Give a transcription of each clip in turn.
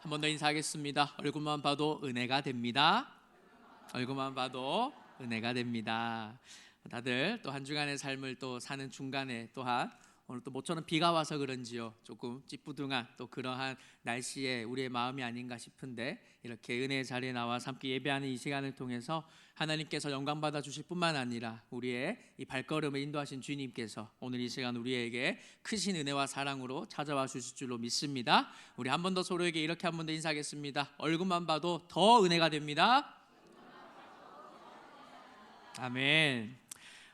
한 번 더 인사하겠습니다. 얼굴만 봐도 은혜가 됩니다. 얼굴만 봐도 은혜가 됩니다. 다들 또 한 주간의 삶을 또 사는 중간에 또한 오늘 또 모처럼 비가 와서 그런지요, 조금 찌뿌둥한 또 그러한 날씨에 우리의 마음이 아닌가 싶은데, 이렇게 은혜의 자리에 나와서 함께 예배하는 이 시간을 통해서 하나님께서 영광 받아 주실 뿐만 아니라 우리의 이 발걸음을 인도하신 주님께서 오늘 이 시간 우리에게 크신 은혜와 사랑으로 찾아와 주실 줄로 믿습니다. 우리 한 번 더 서로에게 이렇게 한 번 더 인사하겠습니다. 얼굴만 봐도 더 은혜가 됩니다. 아멘.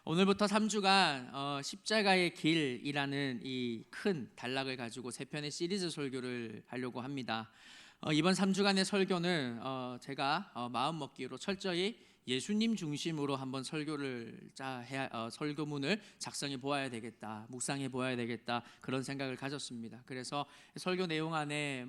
오늘부터 3주간 십자가의 길이라는 이 큰 단락을 가지고 세 편의 시리즈 설교를 하려고 합니다. 이번 3주간의 설교는 제가 마음먹기로 철저히 예수님 중심으로 한번 설교를 설교문을 작성해 보아야 되겠다, 묵상해 보아야 되겠다, 그런 생각을 가졌습니다. 그래서 설교 내용 안에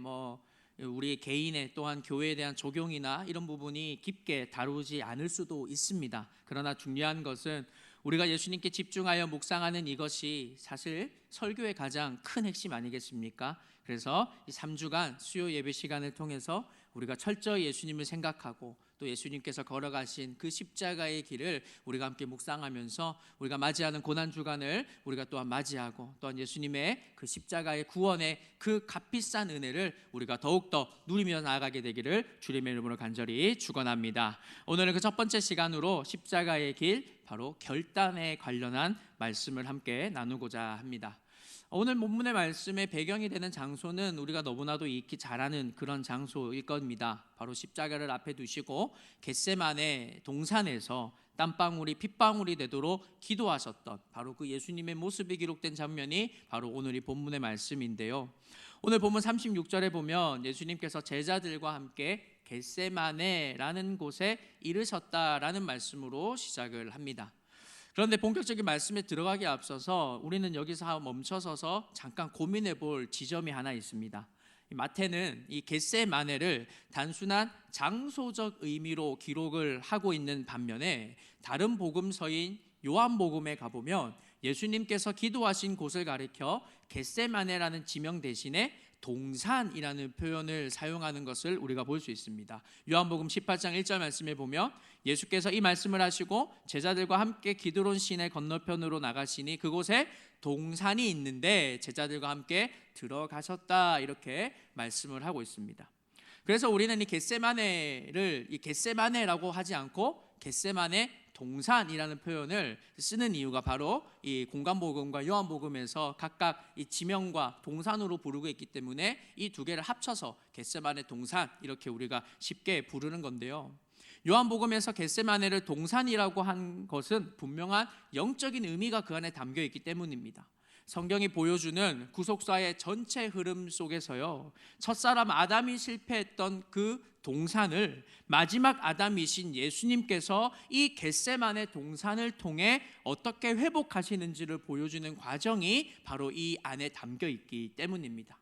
우리 개인의 또한 교회에 대한 적용이나 이런 부분이 깊게 다루지 않을 수도 있습니다. 그러나 중요한 것은 우리가 예수님께 집중하여 묵상하는 이것이 사실 설교의 가장 큰 핵심 아니겠습니까? 그래서 이 3주간 수요 예배 시간을 통해서 우리가 철저히 예수님을 생각하고 또 예수님께서 걸어가신 그 십자가의 길을 우리가 함께 묵상하면서 우리가 맞이하는 고난주간을 우리가 또한 맞이하고, 또한 예수님의 그 십자가의 구원의 그 값비싼 은혜를 우리가 더욱더 누리며 나아가게 되기를 주님의 이름으로 간절히 축원합니다. 오늘은 그 첫 번째 시간으로 십자가의 길, 바로 결단에 관련한 말씀을 함께 나누고자 합니다. 오늘 본문의 말씀의 배경이 되는 장소는 우리가 너무나도 익히 잘 아는 그런 장소일 겁니다. 바로 십자가를 앞에 두시고 겟세마네 동산에서 땀방울이 핏방울이 되도록 기도하셨던 바로 그 예수님의 모습이 기록된 장면이 바로 오늘 이 본문의 말씀인데요. 오늘 본문 36절에 보면 예수님께서 제자들과 함께 겟세마네라는 곳에 이르셨다라는 말씀으로 시작을 합니다. 그런데 본격적인 말씀에 들어가기에 앞서서 우리는 여기서 멈춰서서 잠깐 고민해 볼 지점이 하나 있습니다. 마태는 이 겟세마네를 단순한 장소적 의미로 기록을 하고 있는 반면에 다른 복음서인 요한복음에 가보면 예수님께서 기도하신 곳을 가리켜 겟세마네라는 지명 대신에 동산이라는 표현을 사용하는 것을 우리가 볼 수 있습니다. 요한복음 18장 1절 말씀에 보면 예수께서 이 말씀을 하시고 제자들과 함께 기드론 시내 건너편으로 나가시니 그곳에 동산이 있는데 제자들과 함께 들어가셨다, 이렇게 말씀을 하고 있습니다. 그래서 우리는 이 겟세마네를 이 겟세마네라고 하지 않고 겟세마네 동산이라는 표현을 쓰는 이유가 바로 이 공관복음과 요한복음에서 각각 이 지명과 동산으로 부르고 있기 때문에 이 두 개를 합쳐서 겟세마네 동산, 이렇게 우리가 쉽게 부르는 건데요. 요한복음에서 겟세마네를 동산이라고 한 것은 분명한 영적인 의미가 그 안에 담겨 있기 때문입니다. 성경이 보여주는 구속사의 전체 흐름 속에서요, 첫사람 아담이 실패했던 그 동산을 마지막 아담이신 예수님께서 이 겟세마네 동산을 통해 어떻게 회복하시는지를 보여주는 과정이 바로 이 안에 담겨 있기 때문입니다.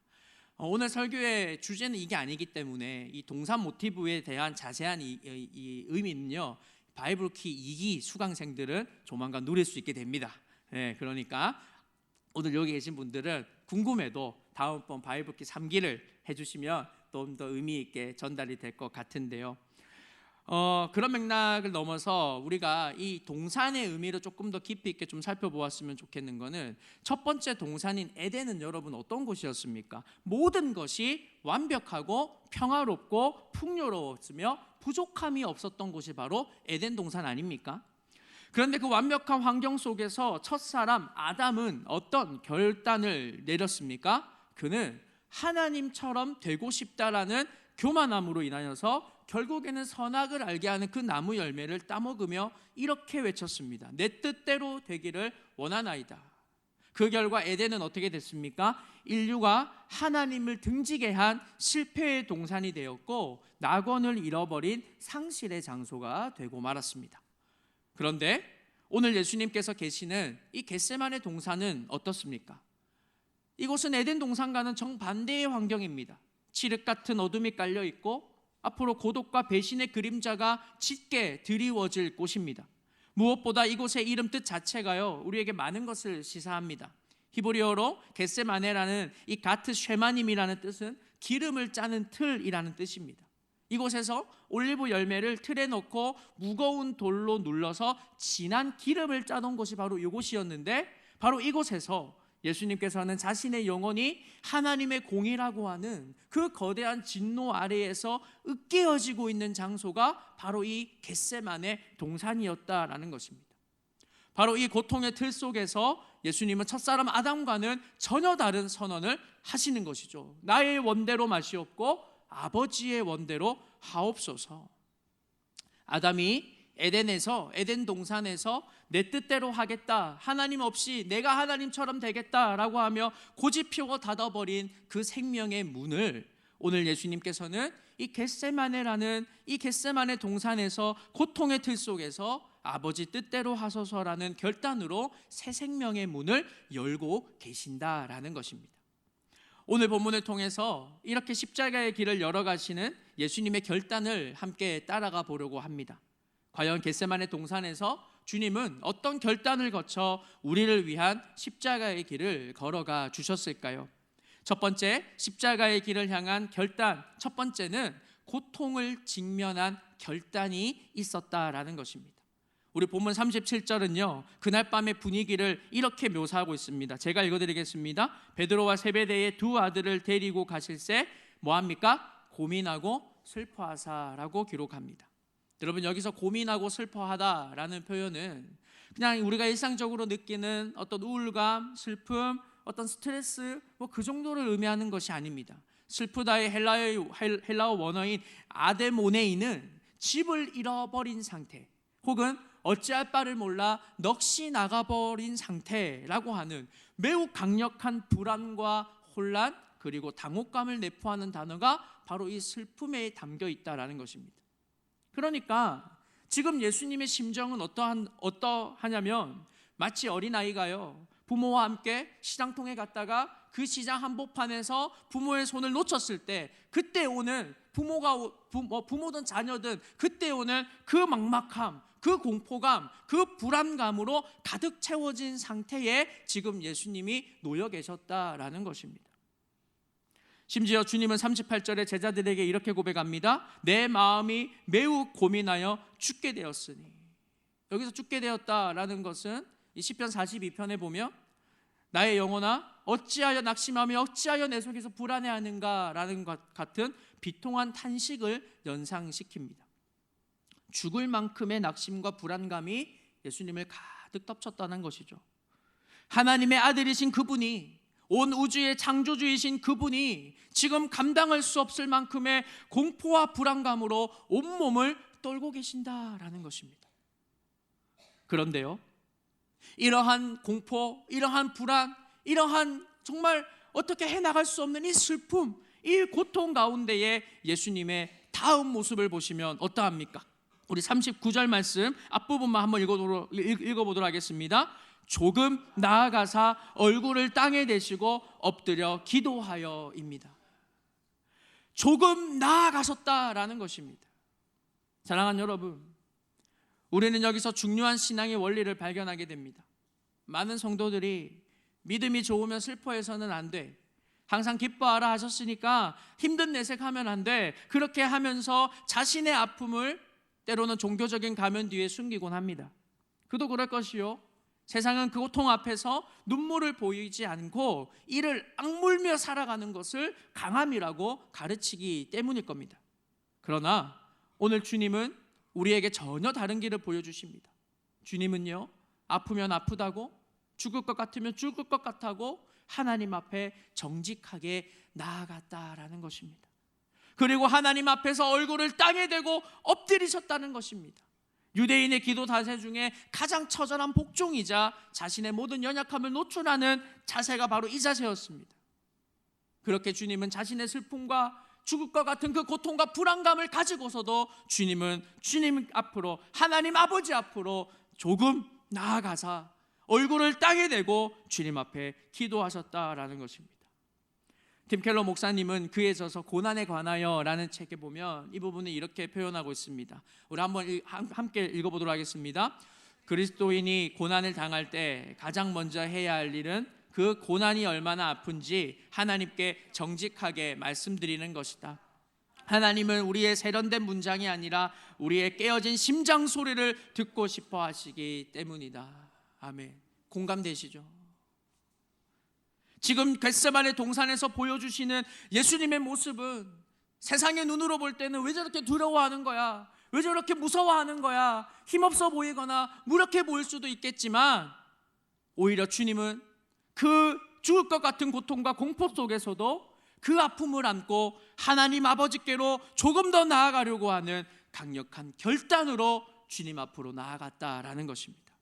오늘 설교의 주제는 이게 아니기 때문에 이 동산 모티브에 대한 자세한 이 의미는요, 바이블키 2기 수강생들은 조만간 누릴 수 있게 됩니다. 그러니까 오늘 여기 계신 분들은 궁금해도 다음번 바이블키 3기를 해주시면 좀 더 의미 있게 전달이 될 것 같은데요. 그런 맥락을 넘어서 우리가 이 동산의 의미를 조금 더 깊이 있게 좀 살펴보았으면 좋겠는 것은, 첫 번째 동산인 에덴은 여러분 어떤 곳이었습니까? 모든 것이 완벽하고 평화롭고 풍요로웠으며 부족함이 없었던 곳이 바로 에덴 동산 아닙니까? 그런데 그 완벽한 환경 속에서 첫사람 아담은 어떤 결단을 내렸습니까? 그는 하나님처럼 되고 싶다라는 교만함으로 인하여서 결국에는 선악을 알게 하는 그 나무 열매를 따먹으며 이렇게 외쳤습니다. 내 뜻대로 되기를 원하나이다. 그 결과 에덴은 어떻게 됐습니까? 인류가 하나님을 등지게 한 실패의 동산이 되었고 낙원을 잃어버린 상실의 장소가 되고 말았습니다. 그런데 오늘 예수님께서 계시는 이 겟세마네 동산은 어떻습니까? 이곳은 에덴 동산과는 정반대의 환경입니다. 칠흑 같은 어둠이 깔려 있고 앞으로 고독과 배신의 그림자가 짙게 드리워질 곳입니다. 무엇보다 이곳의 이름 뜻 자체가요, 우리에게 많은 것을 시사합니다. 히브리어로 겟세마네라는 이 가트 쉐마님이라는 뜻은 기름을 짜는 틀이라는 뜻입니다. 이곳에서 올리브 열매를 틀에 넣고 무거운 돌로 눌러서 진한 기름을 짜던 곳이 바로 이곳이었는데, 바로 이곳에서 예수님께서는 자신의 영혼이 하나님의 공이라고 하는 그 거대한 진노 아래에서 으깨어지고 있는 장소가 바로 이 겟세마네 동산이었다라는 것입니다. 바로 이 고통의 틀 속에서 예수님은 첫사람 아담과는 전혀 다른 선언을 하시는 것이죠. 나의 원대로 마시옵고 아버지의 원대로 하옵소서. 아담이 에덴 동산에서 내 뜻대로 하겠다, 하나님 없이 내가 하나님처럼 되겠다라고 하며 고집 피워 닫아버린 그 생명의 문을 오늘 예수님께서는 이 겟세마네라는 이 겟세마네 동산에서 고통의 틀 속에서 아버지 뜻대로 하소서라는 결단으로 새 생명의 문을 열고 계신다라는 것입니다. 오늘 본문을 통해서 이렇게 십자가의 길을 열어가시는 예수님의 결단을 함께 따라가 보려고 합니다. 과연 겟세마네 동산에서 주님은 어떤 결단을 거쳐 우리를 위한 십자가의 길을 걸어가 주셨을까요? 첫 번째, 십자가의 길을 향한 결단, 첫 번째는 고통을 직면한 결단이 있었다라는 것입니다. 우리 본문 37절은요, 그날 밤의 분위기를 이렇게 묘사하고 있습니다. 제가 읽어드리겠습니다. 베드로와 세베대의 두 아들을 데리고 가실새 뭐합니까? 고민하고 슬퍼하사라고 기록합니다. 여러분, 여기서 고민하고 슬퍼하다라는 표현은 그냥 우리가 일상적으로 느끼는 어떤 우울감, 슬픔, 어떤 스트레스 그 정도를 의미하는 것이 아닙니다. 슬프다의 헬라어 원어인 아데모네이는 집을 잃어버린 상태, 혹은 어찌할 바를 몰라 넋이 나가버린 상태라고 하는 매우 강력한 불안과 혼란, 그리고 당혹감을 내포하는 단어가 바로 이 슬픔에 담겨 있다라는 것입니다. 그러니까 지금 예수님의 심정은 어떠하냐면 마치 어린아이가요, 부모와 함께 시장통에 갔다가 그 시장 한복판에서 부모의 손을 놓쳤을 때 그때 오는 부모든 자녀든 그때 오는 그 막막함, 그 공포감, 그 불안감으로 가득 채워진 상태에 지금 예수님이 놓여 계셨다라는 것입니다. 심지어 주님은 38절에 제자들에게 이렇게 고백합니다. 내 마음이 매우 고민하여 죽게 되었으니. 여기서 죽게 되었다라는 것은 이 시편 42편에 보면 나의 영혼아 어찌하여 낙심하며 어찌하여 내 속에서 불안해하는가라는 것 같은 비통한 탄식을 연상시킵니다. 죽을 만큼의 낙심과 불안감이 예수님을 가득 덮쳤다는 것이죠. 하나님의 아들이신 그분이, 온 우주의 창조주이신 그분이 지금 감당할 수 없을 만큼의 공포와 불안감으로 온몸을 떨고 계신다라는 것입니다. 그런데요, 이러한 공포, 이러한 불안, 이러한 정말 어떻게 해나갈 수 없는 이 슬픔, 이 고통 가운데에 예수님의 다음 모습을 보시면 어떠합니까? 우리 39절 말씀 앞부분만 한번 읽어보도록 하겠습니다. 조금 나아가사 얼굴을 땅에 대시고 엎드려 기도하여입니다. 조금 나아가셨다라는 것입니다. 사랑하는 여러분, 우리는 여기서 중요한 신앙의 원리를 발견하게 됩니다. 많은 성도들이 믿음이 좋으면 슬퍼해서는 안 돼, 항상 기뻐하라 하셨으니까 힘든 내색하면 안 돼, 그렇게 하면서 자신의 아픔을 때로는 종교적인 가면 뒤에 숨기곤 합니다. 그도 그럴 것이요, 세상은 그 고통 앞에서 눈물을 보이지 않고 이를 악물며 살아가는 것을 강함이라고 가르치기 때문일 겁니다. 그러나 오늘 주님은 우리에게 전혀 다른 길을 보여주십니다. 주님은요, 아프면 아프다고, 죽을 것 같으면 죽을 것 같다고 하나님 앞에 정직하게 나아갔다라는 것입니다. 그리고 하나님 앞에서 얼굴을 땅에 대고 엎드리셨다는 것입니다. 유대인의 기도 자세 중에 가장 처절한 복종이자 자신의 모든 연약함을 노출하는 자세가 바로 이 자세였습니다. 그렇게 주님은 자신의 슬픔과 죽을 것 같은 그 고통과 불안감을 가지고서도 주님 앞으로, 하나님 아버지 앞으로 조금 나아가사 얼굴을 땅에 대고 주님 앞에 기도하셨다라는 것입니다. 팀 켈러 목사님은 그에 져서 고난에 관하여 라는 책에 보면 이 부분을 이렇게 표현하고 있습니다. 우리 한번 함께 읽어보도록 하겠습니다. 그리스도인이 고난을 당할 때 가장 먼저 해야 할 일은 그 고난이 얼마나 아픈지 하나님께 정직하게 말씀드리는 것이다. 하나님은 우리의 세련된 문장이 아니라 우리의 깨어진 심장 소리를 듣고 싶어 하시기 때문이다. 아멘. 공감되시죠? 지금 겟세마네 동산에서 보여주시는 예수님의 모습은 세상의 눈으로 볼 때는 왜 저렇게 두려워하는 거야? 왜 저렇게 무서워하는 거야? 힘없어 보이거나 무력해 보일 수도 있겠지만 오히려 주님은 그 죽을 것 같은 고통과 공포 속에서도 그 아픔을 안고 하나님 아버지께로 조금 더 나아가려고 하는 강력한 결단으로 주님 앞으로 나아갔다라는 것입니다.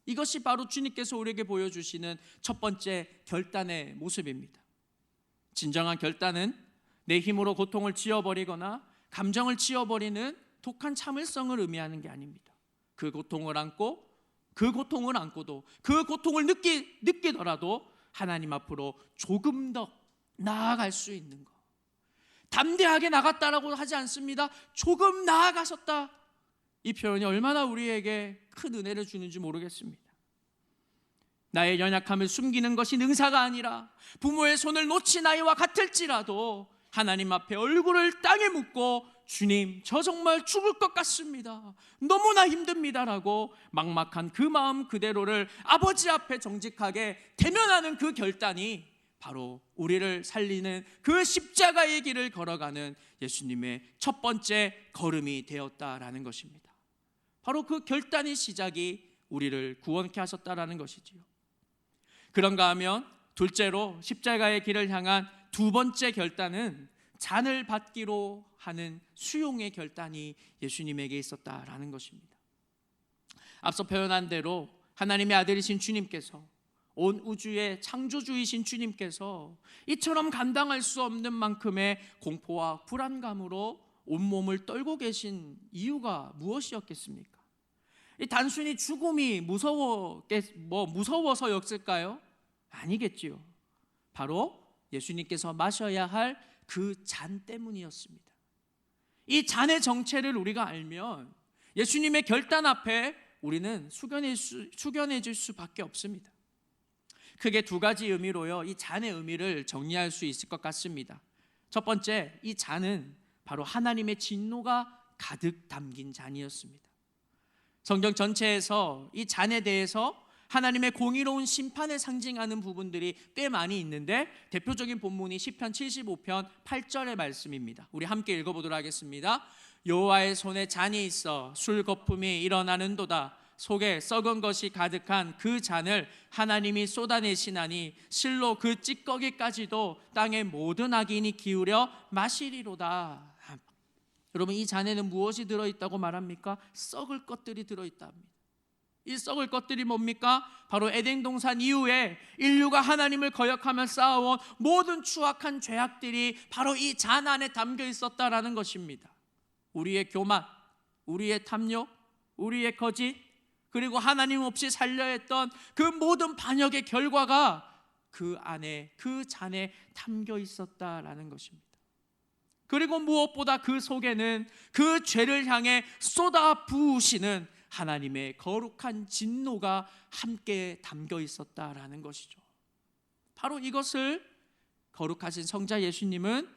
이것이 바로 주님께서 우리에게 보여주시는 첫 번째 결단의 모습입니다. 진정한 결단은 내 힘으로 고통을 지워버리거나 감정을 지워버리는 독한 참을성을 의미하는 게 아닙니다. 그 고통을 안고도 그 고통을 느끼더라도 하나님 앞으로 조금 더 나아갈 수 있는 것. 담대하게 나갔다라고 하지 않습니다. 조금 나아가셨다. 이 표현이 얼마나 우리에게 큰 은혜를 주는지 모르겠습니다. 나의 연약함을 숨기는 것이 능사가 아니라 부모의 손을 놓친 아이와 같을지라도 하나님 앞에 얼굴을 땅에 묻고 주님, 저 정말 죽을 것 같습니다. 너무나 힘듭니다라고 막막한 그 마음 그대로를 아버지 앞에 정직하게 대면하는 그 결단이 바로 우리를 살리는 그 십자가의 길을 걸어가는 예수님의 첫 번째 걸음이 되었다라는 것입니다. 바로 그 결단의 시작이 우리를 구원케 하셨다라는 것이지요. 그런가 하면 둘째로 십자가의 길을 향한 두 번째 결단은 잔을 받기로 하는 수용의 결단이 예수님에게 있었다라는 것입니다. 앞서 표현한 대로 하나님의 아들이신 주님께서, 온 우주의 창조주이신 주님께서 이처럼 감당할 수 없는 만큼의 공포와 불안감으로 온몸을 떨고 계신 이유가 무엇이었겠습니까? 단순히 죽음이 무서워서였을까요? 아니겠지요. 바로 예수님께서 마셔야 할 그 잔 때문이었습니다. 이 잔의 정체를 우리가 알면 예수님의 결단 앞에 우리는 숙연해질 수밖에 없습니다. 크게 두 가지 의미로요, 이 잔의 의미를 정리할 수 있을 것 같습니다. 첫 번째, 이 잔은 바로 하나님의 진노가 가득 담긴 잔이었습니다. 성경 전체에서 이 잔에 대해서 하나님의 공의로운 심판을 상징하는 부분들이 꽤 많이 있는데 대표적인 본문이 시편 75편 8절의 말씀입니다. 우리 함께 읽어보도록 하겠습니다. 여호와의 손에 잔이 있어 술 거품이 일어나는도다. 속에 썩은 것이 가득한 그 잔을 하나님이 쏟아내시나니 실로 그 찌꺼기까지도 땅의 모든 악인이 기울여 마시리로다. 여러분, 이 잔에는 무엇이 들어있다고 말합니까? 썩을 것들이 들어있다 합니다. 이 썩을 것들이 뭡니까? 바로 에덴 동산 이후에 인류가 하나님을 거역하며 쌓아온 모든 추악한 죄악들이 바로 이 잔 안에 담겨 있었다라는 것입니다. 우리의 교만, 우리의 탐욕, 우리의 거짓, 그리고 하나님 없이 살려 했던 그 모든 반역의 결과가 그 안에, 그 잔에 담겨 있었다라는 것입니다. 그리고 무엇보다 그 속에는 그 죄를 향해 쏟아 부으시는 하나님의 거룩한 진노가 함께 담겨 있었다라는 것이죠. 바로 이것을 거룩하신 성자 예수님은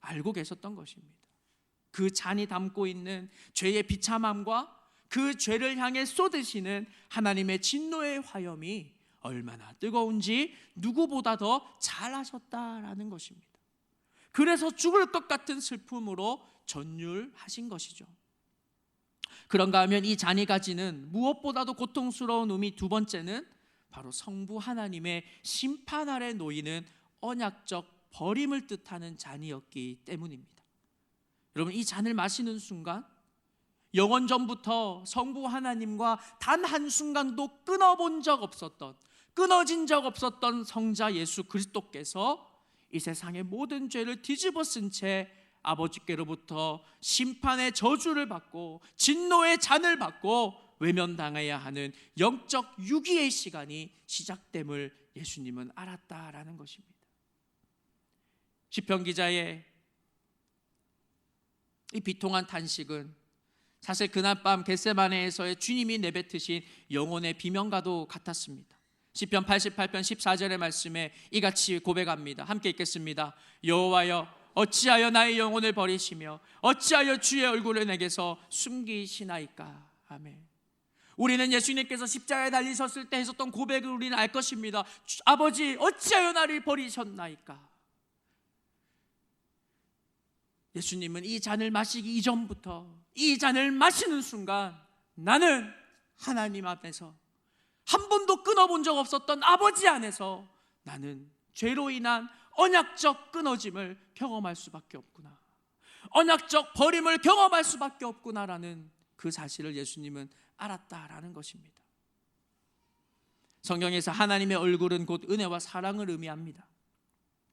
알고 계셨던 것입니다. 그 잔이 담고 있는 죄의 비참함과 그 죄를 향해 쏟으시는 하나님의 진노의 화염이 얼마나 뜨거운지 누구보다 더 잘 아셨다라는 것입니다. 그래서 죽을 것 같은 슬픔으로 전율하신 것이죠. 그런가 하면 이 잔이 가지는 무엇보다도 고통스러운 의미 두 번째는 바로 성부 하나님의 심판 아래 놓이는 언약적 버림을 뜻하는 잔이었기 때문입니다. 여러분, 이 잔을 마시는 순간 영원 전부터 성부 하나님과 단 한순간도 끊어진 적 없었던 성자 예수 그리스도께서 이 세상의 모든 죄를 뒤집어 쓴 채 아버지께로부터 심판의 저주를 받고 진노의 잔을 받고 외면당해야 하는 영적 유기의 시간이 시작됨을 예수님은 알았다라는 것입니다. 시편 기자의 이 비통한 탄식은 사실 그날 밤 겟세마네에서의 주님이 내뱉으신 영혼의 비명과도 같았습니다. 시편 88편 14절의 말씀에 이같이 고백합니다. 함께 읽겠습니다. 여호와여 어찌하여 나의 영혼을 버리시며 어찌하여 주의 얼굴을 내게서 숨기시나이까. 아멘. 우리는 예수님께서 십자가에 달리셨을 때 하셨던 고백을 우리는 알 것입니다. 아버지 어찌하여 나를 버리셨나이까. 예수님은 이 잔을 마시기 이전부터 이 잔을 마시는 순간 나는 하나님 앞에서 한 번도 끊어본 적 없었던 아버지 안에서 나는 죄로 인한 언약적 끊어짐을 경험할 수밖에 없구나, 언약적 버림을 경험할 수밖에 없구나라는 그 사실을 예수님은 알았다라는 것입니다. 성경에서 하나님의 얼굴은 곧 은혜와 사랑을 의미합니다.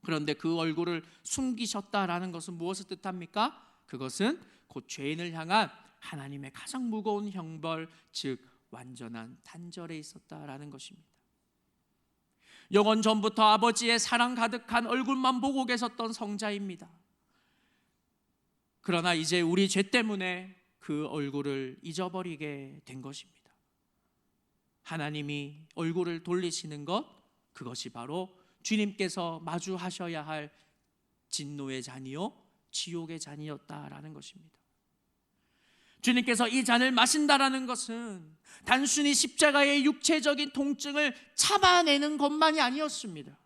그런데 그 얼굴을 숨기셨다라는 것은 무엇을 뜻합니까? 그것은 곧 죄인을 향한 하나님의 가장 무거운 형벌, 즉 완전한 단절에 있었다라는 것입니다. 영원 전부터 아버지의 사랑 가득한 얼굴만 보고 계셨던 성자입니다. 그러나 이제 우리 죄 때문에 그 얼굴을 잊어버리게 된 것입니다. 하나님이 얼굴을 돌리시는 것, 그것이 바로 주님께서 마주하셔야 할 진노의 잔이요 지옥의 잔이었다라는 것입니다. 주님께서 이 잔을 마신다라는 것은 단순히 십자가의 육체적인 통증을 참아내는 것만이 아니었습니다.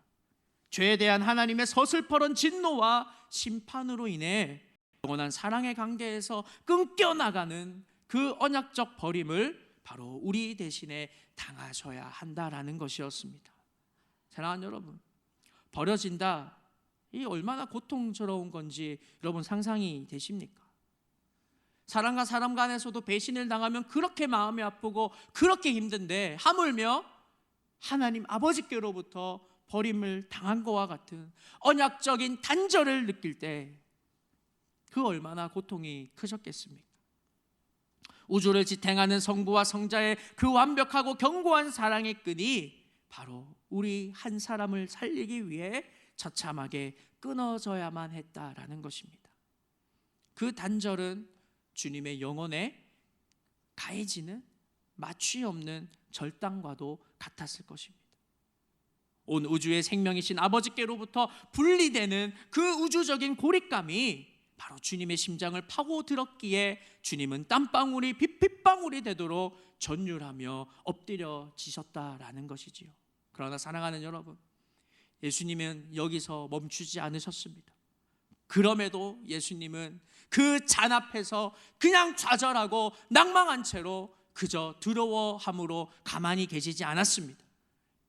죄에 대한 하나님의 서슬퍼런 진노와 심판으로 인해 영원한 사랑의 관계에서 끊겨나가는 그 언약적 버림을 바로 우리 대신에 당하셔야 한다라는 것이었습니다. 사랑하는 여러분, 버려진다, 이 얼마나 고통스러운 건지 여러분 상상이 되십니까? 사람과 사람 간에서도 배신을 당하면 그렇게 마음이 아프고 그렇게 힘든데 하물며 하나님 아버지께로부터 버림을 당한 것과 같은 언약적인 단절을 느낄 때 그 얼마나 고통이 크셨겠습니까? 우주를 지탱하는 성부와 성자의 그 완벽하고 견고한 사랑의 끈이 바로 우리 한 사람을 살리기 위해 처참하게 끊어져야만 했다라는 것입니다. 그 단절은 주님의 영혼에 가해지는 마취 없는 절단과도 같았을 것입니다. 온 우주의 생명이신 아버지께로부터 분리되는 그 우주적인 고립감이 바로 주님의 심장을 파고들었기에 주님은 땀방울이 핏방울이 되도록 전율하며 엎드려지셨다라는 것이지요. 그러나 사랑하는 여러분, 예수님은 여기서 멈추지 않으셨습니다. 그럼에도 예수님은 그 잔 앞에서 그냥 좌절하고 낭망한 채로 그저 두려워함으로 가만히 계시지 않았습니다.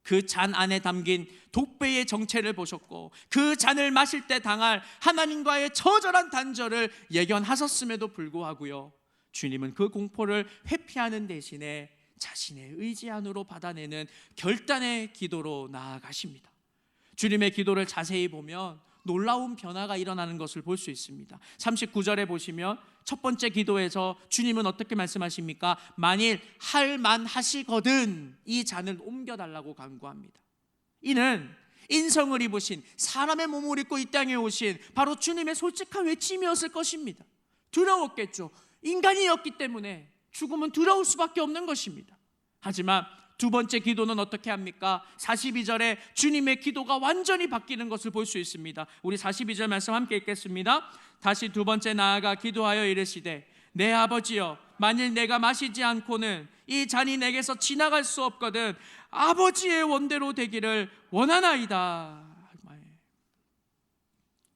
그 잔 안에 담긴 독배의 정체를 보셨고 그 잔을 마실 때 당할 하나님과의 처절한 단절을 예견하셨음에도 불구하고요, 주님은 그 공포를 회피하는 대신에 자신의 의지 안으로 받아내는 결단의 기도로 나아가십니다. 주님의 기도를 자세히 보면 놀라운 변화가 일어나는 것을 볼 수 있습니다. 39절에 보시면 첫 번째 기도에서 주님은 어떻게 말씀하십니까? 만일 할만하시거든 이 잔을 옮겨달라고 간구합니다. 이는 인성을 입으신 사람의 몸을 입고 이 땅에 오신 바로 주님의 솔직한 외침이었을 것입니다. 두려웠겠죠. 인간이었기 때문에 죽음은 두려울 수밖에 없는 것입니다. 하지만 두 번째 기도는 어떻게 합니까? 42절에 주님의 기도가 완전히 바뀌는 것을 볼 수 있습니다. 우리 42절 말씀 함께 읽겠습니다. 다시 두 번째 나아가 기도하여 이르시되 내 아버지여, 만일 내가 마시지 않고는 이 잔이 내게서 지나갈 수 없거든 아버지의 원대로 되기를 원하나이다.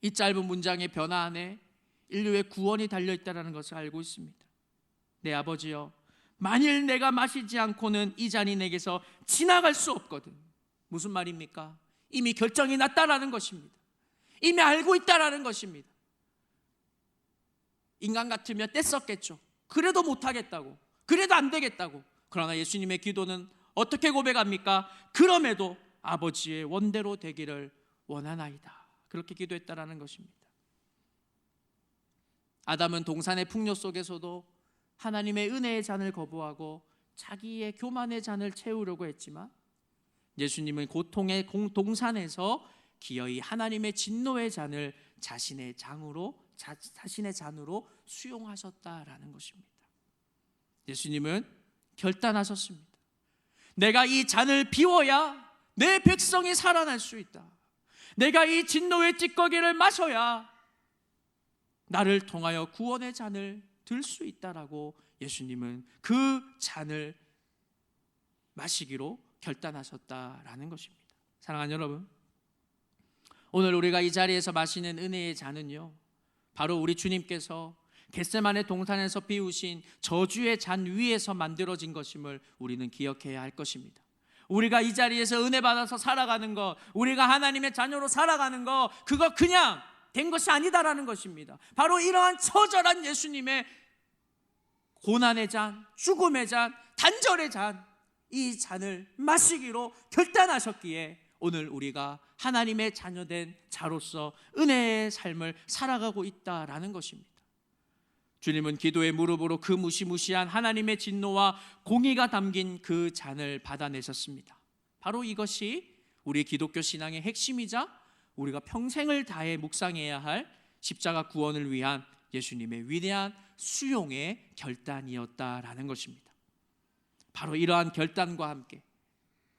이 짧은 문장의 변화 안에 인류의 구원이 달려있다는 것을 알고 있습니다. 내 아버지여, 만일 내가 마시지 않고는 이 잔이 내게서 지나갈 수 없거든. 무슨 말입니까? 이미 결정이 났다라는 것입니다. 이미 알고 있다라는 것입니다. 인간 같으면 뗐었겠죠. 그래도 못하겠다고, 그래도 안 되겠다고. 그러나 예수님의 기도는 어떻게 고백합니까? 그럼에도 아버지의 원대로 되기를 원하나이다. 그렇게 기도했다라는 것입니다. 아담은 동산의 풍요 속에서도 하나님의 은혜의 잔을 거부하고 자기의 교만의 잔을 채우려고 했지만 예수님은 고통의 동산에서 기어이 하나님의 진노의 잔을 자신의 잔으로 수용하셨다라는 것입니다. 예수님은 결단하셨습니다. 내가 이 잔을 비워야 내 백성이 살아날 수 있다. 내가 이 진노의 찌꺼기를 마셔야 나를 통하여 구원의 잔을 들 수 있다라고 예수님은 그 잔을 마시기로 결단하셨다라는 것입니다. 사랑하는 여러분, 오늘 우리가 이 자리에서 마시는 은혜의 잔은요, 바로 우리 주님께서 겟세마네 동산에서 비우신 저주의 잔 위에서 만들어진 것임을 우리는 기억해야 할 것입니다. 우리가 이 자리에서 은혜 받아서 살아가는 것, 우리가 하나님의 자녀로 살아가는 것, 그거 그냥 된 것이 아니다라는 것입니다. 바로 이러한 처절한 예수님의 고난의 잔, 죽음의 잔, 단절의 잔, 이 잔을 마시기로 결단하셨기에 오늘 우리가 하나님의 자녀된 자로서 은혜의 삶을 살아가고 있다라는 것입니다. 주님은 기도의 무릎으로 그 무시무시한 하나님의 진노와 공의가 담긴 그 잔을 받아내셨습니다. 바로 이것이 우리 기독교 신앙의 핵심이자 우리가 평생을 다해 묵상해야 할 십자가 구원을 위한 예수님의 위대한 수용의 결단이었다라는 것입니다. 바로 이러한 결단과 함께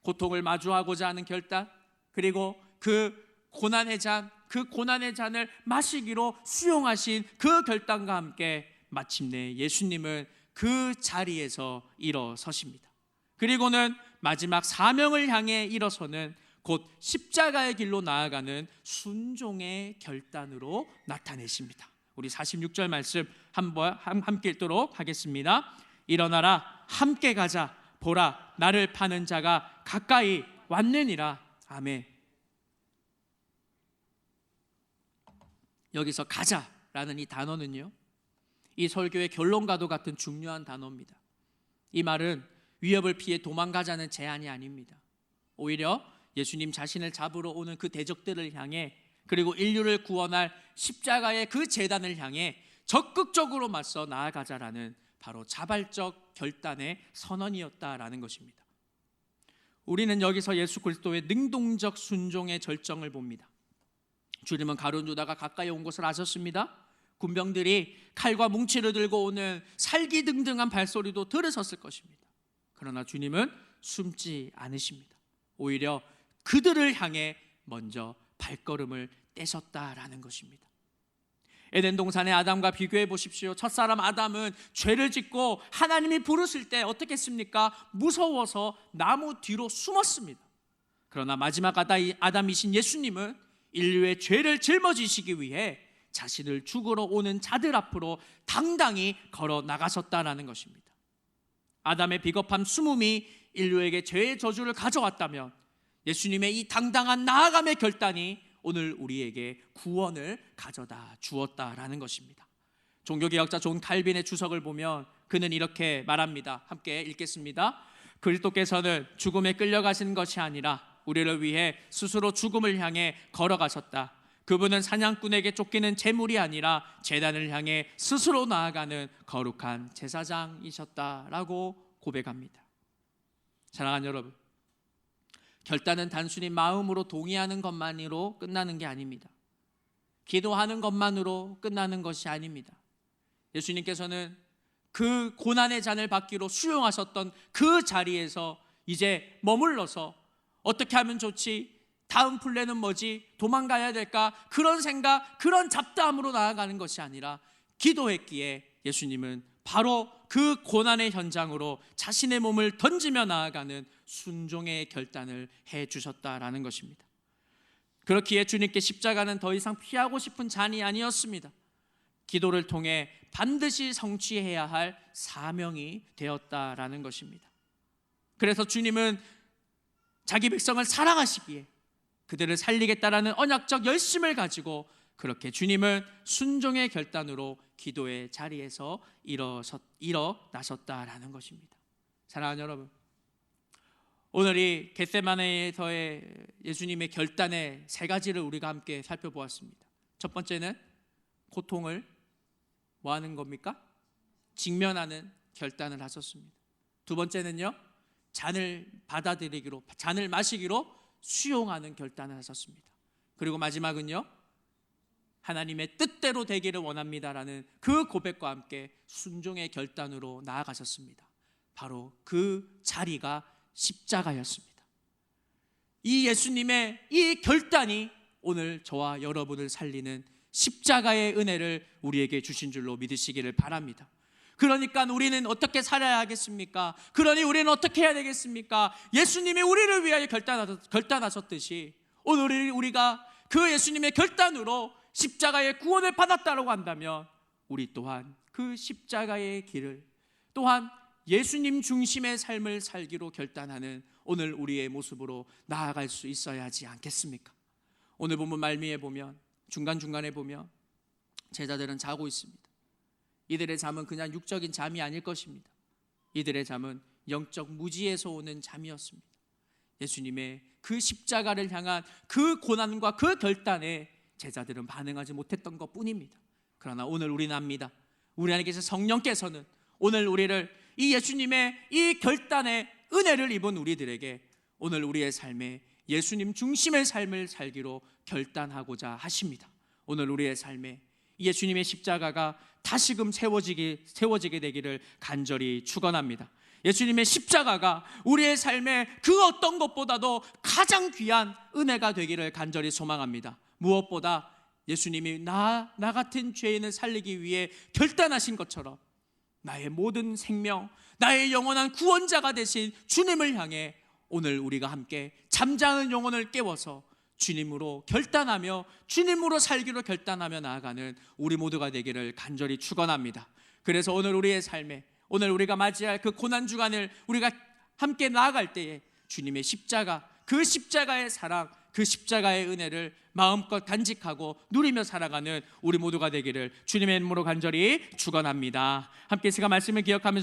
고통을 마주하고자 하는 결단, 그리고 그 고난의 잔을 마시기로 수용하신 그 결단과 함께 마침내 예수님은 그 자리에서 일어서십니다. 그리고는 마지막 사명을 향해 일어서는 곧 십자가의 길로 나아가는 순종의 결단으로 나타내십니다. 우리 46절 말씀 함께 읽도록 하겠습니다. 일어나라, 함께 가자. 보라, 나를 파는 자가 가까이 왔느니라. 아멘. 여기서 가자라는 이 단어는요, 이 설교의 결론과도 같은 중요한 단어입니다. 이 말은 위협을 피해 도망가자는 제안이 아닙니다. 오히려 예수님 자신을 잡으러 오는 그 대적들을 향해, 그리고 인류를 구원할 십자가의 그 제단을 향해 적극적으로 맞서 나아가자라는 바로 자발적 결단의 선언이었다라는 것입니다. 우리는 여기서 예수 그리스도의 능동적 순종의 절정을 봅니다. 주님은 가룟 유다가 가까이 온 것을 아셨습니다. 군병들이 칼과 뭉치를 들고 오는 살기등등한 발소리도 들으셨을 것입니다. 그러나 주님은 숨지 않으십니다. 오히려 그들을 향해 먼저 발걸음을 떼셨다라는 것입니다. 에덴 동산의 아담과 비교해 보십시오. 첫사람 아담은 죄를 짓고 하나님이 부르실 때 어떻게 했습니까? 무서워서 나무 뒤로 숨었습니다. 그러나 마지막 아담이신 예수님은 인류의 죄를 짊어지시기 위해 자신을 죽으러 오는 자들 앞으로 당당히 걸어 나가셨다라는 것입니다. 아담의 비겁함 숨음이 인류에게 죄의 저주를 가져왔다면 예수님의 이 당당한 나아감의 결단이 오늘 우리에게 구원을 가져다 주었다라는 것입니다. 종교개혁자 존 칼빈의 주석을 보면 그는 이렇게 말합니다. 함께 읽겠습니다. 그리스도께서는 죽음에 끌려가신 것이 아니라 우리를 위해 스스로 죽음을 향해 걸어가셨다. 그분은 사냥꾼에게 쫓기는 제물이 아니라 제단을 향해 스스로 나아가는 거룩한 제사장이셨다라고 고백합니다. 사랑하는 여러분, 결단은 단순히 마음으로 동의하는 것만으로 끝나는 게 아닙니다. 기도하는 것만으로 끝나는 것이 아닙니다. 예수님께서는 그 고난의 잔을 받기로 수용하셨던 그 자리에서 이제 머물러서 어떻게 하면 좋지? 다음 플랜은 뭐지? 도망가야 될까? 그런 생각, 그런 잡다함으로 나아가는 것이 아니라 기도했기에 예수님은 바로 그 고난의 현장으로 자신의 몸을 던지며 나아가는 순종의 결단을 해주셨다라는 것입니다. 그렇기에 주님께 십자가는 더 이상 피하고 싶은 잔이 아니었습니다. 기도를 통해 반드시 성취해야 할 사명이 되었다라는 것입니다. 그래서 주님은 자기 백성을 사랑하시기에 그들을 살리겠다라는 언약적 열심을 가지고 그렇게 주님은 순종의 결단으로 기도의 자리에서 일어나셨다라는 것입니다. 사랑하는 여러분, 오늘 이 겟세마네에서의 예수님의 결단의 세 가지를 우리가 함께 살펴보았습니다. 첫 번째는 고통을 뭐 하는 겁니까? 직면하는 결단을 하셨습니다. 두 번째는요, 잔을 마시기로 수용하는 결단을 하셨습니다. 그리고 마지막은요, 하나님의 뜻대로 되기를 원합니다라는 그 고백과 함께 순종의 결단으로 나아가셨습니다. 바로 그 자리가 십자가였습니다. 이 예수님의 이 결단이 오늘 저와 여러분을 살리는 십자가의 은혜를 우리에게 주신 줄로 믿으시기를 바랍니다. 그러니까 우리는 어떻게 살아야 하겠습니까? 그러니 우리는 어떻게 해야 되겠습니까? 예수님이 우리를 위하여 결단하셨듯이 오늘 우리가 그 예수님의 결단으로 십자가의 구원을 받았다고 한다면 우리 또한 그 십자가의 길을, 또한 예수님 중심의 삶을 살기로 결단하는 오늘 우리의 모습으로 나아갈 수 있어야 하지 않겠습니까? 오늘 본문 말미에 보면, 중간중간에 보면 제자들은 자고 있습니다. 이들의 잠은 그냥 육적인 잠이 아닐 것입니다. 이들의 잠은 영적 무지에서 오는 잠이었습니다. 예수님의 그 십자가를 향한 그 고난과 그 결단에 제자들은 반응하지 못했던 것뿐입니다. 그러나 오늘 우리는 압니다. 우리 안에 계신 성령께서는 오늘 우리를 이 예수님의 이 결단의 은혜를 입은 우리들에게 오늘 우리의 삶에 예수님 중심의 삶을 살기로 결단하고자 하십니다. 오늘 우리의 삶에 예수님의 십자가가 다시금 세워지게 되기를 간절히 축원합니다. 예수님의 십자가가 우리의 삶에 그 어떤 것보다도 가장 귀한 은혜가 되기를 간절히 소망합니다. 무엇보다 예수님이 나 같은 죄인을 살리기 위해 결단하신 것처럼 나의 모든 생명, 나의 영원한 구원자가 되신 주님을 향해 오늘 우리가 함께 잠자는 영혼을 깨워서 주님으로 결단하며 주님으로 살기로 결단하며 나아가는 우리 모두가 되기를 간절히 축원합니다. 그래서 오늘 우리의 삶에, 오늘 우리가 맞이할 그 고난주간을 우리가 함께 나아갈 때에 주님의 십자가, 그 십자가의 사랑, 그 십자가의 은혜를 마음껏 간직하고 누리며 살아가는 우리 모두가 되기를 주님의 이름으로 간절히 축원합니다. 함께 제가 말씀을 기억하면서